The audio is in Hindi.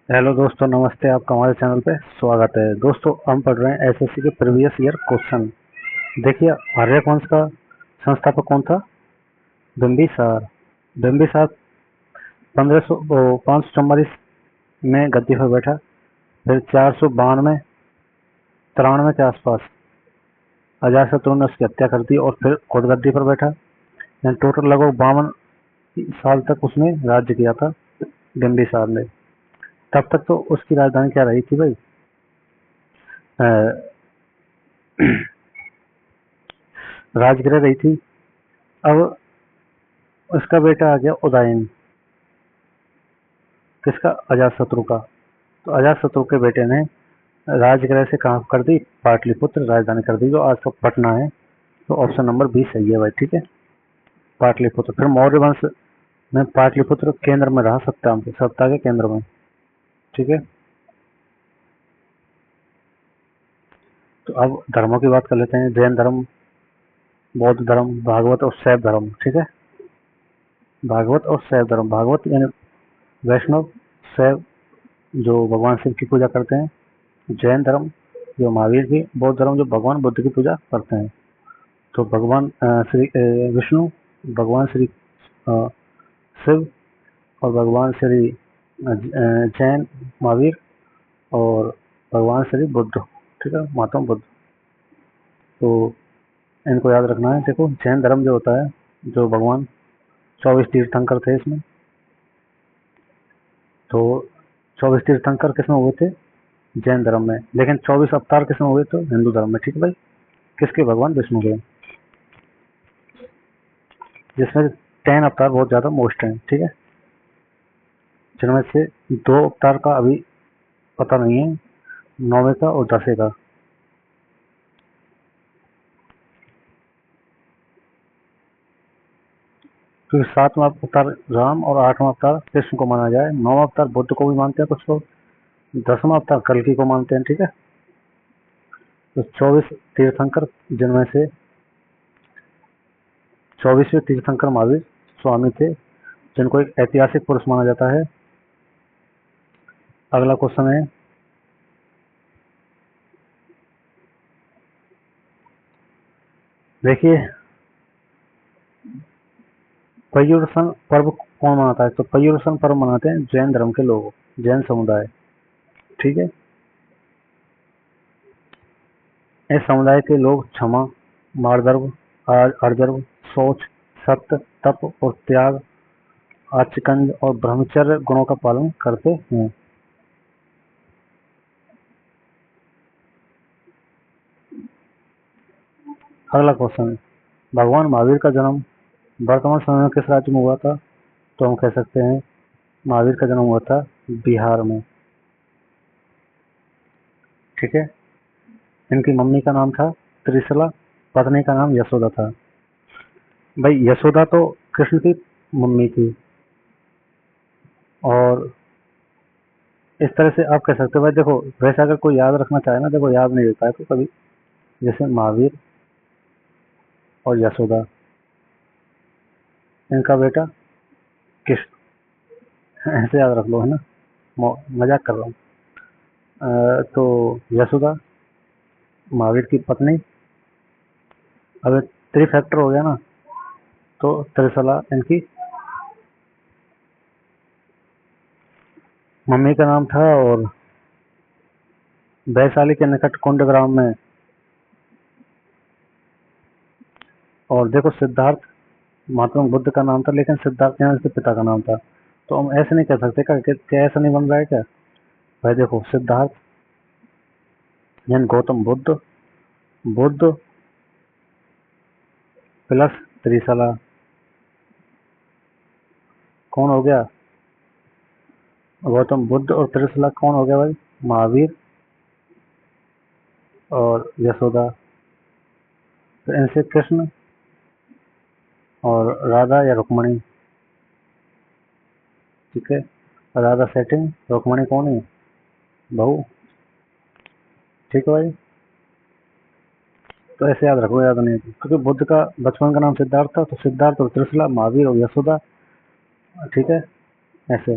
हेलो दोस्तों, नमस्ते। आपका हमारे चैनल पे स्वागत है। दोस्तों, हम पढ़ रहे हैं एसएससी के प्रीवियस ईयर क्वेश्चन। देखिए, आर्यवंश का संस्थापक कौन था? बिंबिसार। बिंबिसार 544 में गद्दी पर बैठा। फिर 492 93 के आसपास अजातशत्रु ने उसकी हत्या कर दी और फिर खुद गद्दी पर बैठा। यानी टोटल लगभग 52 साल तक उसने राज्य किया था बिंबिसार ने। तब तक तो उसकी राजधानी क्या रही थी भाई? राजगृह रही थी। अब उसका बेटा आ गया उदयन। किसका? अजातशत्रु का। तो अजातशत्रु के बेटे ने राजगृह से कहाँ कर दी? पाटलिपुत्र राजधानी कर दी, जो आज का पटना है। तो ऑप्शन नंबर बी सही है भाई। ठीक है, पाटलिपुत्र। फिर मौर्य वंश में पाटलिपुत्र केंद्र में रहा, सत्ता के केंद्र में। ठीक है, तो अब धर्मों की बात कर लेते हैं। जैन धर्म, बौद्ध धर्म, भागवत और शैव धर्म। ठीक है, भागवत और शैव धर्म। भागवत यानी वैष्णव, शैव जो भगवान शिव की पूजा करते हैं, जैन धर्म जो महावीर की, बौद्ध धर्म जो भगवान बुद्ध की पूजा करते हैं। तो भगवान श्री विष्णु, भगवान श्री शिव और भगवान श्री जैन महावीर और भगवान श्री बुद्ध। ठीक है, महात्मा बुद्ध। तो इनको याद रखना है। देखो, जैन धर्म जो होता है, जो भगवान 24 तीर्थंकर थे इसमें। तो 24 तीर्थंकर किसमें हुए थे? जैन धर्म में। लेकिन 24 अवतार किसमें हुए? तो हिंदू धर्म में। ठीक है भाई, किसके? भगवान विष्णु के, जिसमें 10 अवतार बहुत ज्यादा मोस्ट हैं। ठीक है, जिनमें से 2 अवतार का अभी पता नहीं है, 9वें का और 10वें का। क्योंकि 7वां अवतार राम और 8वां अवतार कृष्ण को माना जाए। 9वां अवतार बुद्ध को भी मानते हैं कुछ लोग, 10वां अवतार कल्कि को मानते हैं। ठीक है, तो 24 तीर्थंकर, जिनमें से 24वें तीर्थंकर महावीर स्वामी थे, जिनको एक ऐतिहासिक पुरुष माना जाता है। अगला क्वेश्चन है, देखिए, पर्युषण पर्व कौन मनाता है? तो पर्युषण पर्व मनाते हैं जैन धर्म के लोग, जैन समुदाय। ठीक है, इस समुदाय के लोग क्षमा, मार्दव, अर्जव, शौच, सत्य, तप और त्याग, आचकंज और ब्रह्मचर्य गुणों का पालन करते हैं। अगला क्वेश्चन, भगवान महावीर का जन्म वर्तमान समय में किस राज्य में हुआ था? तो हम कह सकते हैं महावीर का जन्म हुआ था बिहार में। ठीक है, इनकी मम्मी का नाम था त्रिशला, पत्नी का नाम यशोदा था। भाई, यशोदा तो कृष्ण की मम्मी थी। और इस तरह से आप कह सकते हो भाई। देखो, वैसे अगर कोई याद रखना चाहे ना, देखो याद नहीं रहता है तो कभी, जैसे महावीर और यशोदा, इनका बेटा कृष्ण, ऐसे याद रख लो, है ना। मजाक कर रहा हूँ। तो यशोदा महावीर की पत्नी। अब थ्री फैक्टर हो गया ना, तो त्रिशला इनकी मम्मी का नाम था। और वैशाली के निकट कुंडग्राम में। और देखो, सिद्धार्थ महात्मा बुद्ध का नाम था, लेकिन सिद्धार्थ यहाँ इसके पिता का नाम था। तो हम ऐसे नहीं कह सकते क्या ऐसा नहीं बन रहा है क्या? भाई देखो, सिद्धार्थ यानी गौतम बुद्ध, बुद्ध प्लस त्रिशला कौन हो गया? गौतम बुद्ध और त्रिशला कौन हो गया भाई? महावीर और यशोदा। तो इनसे कृष्ण और राधा या रुक्मणी। ठीक है, राधा सेटिंग, रुक्मणी कौन है? बहू। ठीक है भाई, तो ऐसे याद रखो, याद नहीं है क्योंकि बुद्ध का बचपन का नाम सिद्धार्थ था। तो सिद्धार्थ और त्रिशला, महावीर और यशोदा। ठीक है, ऐसे।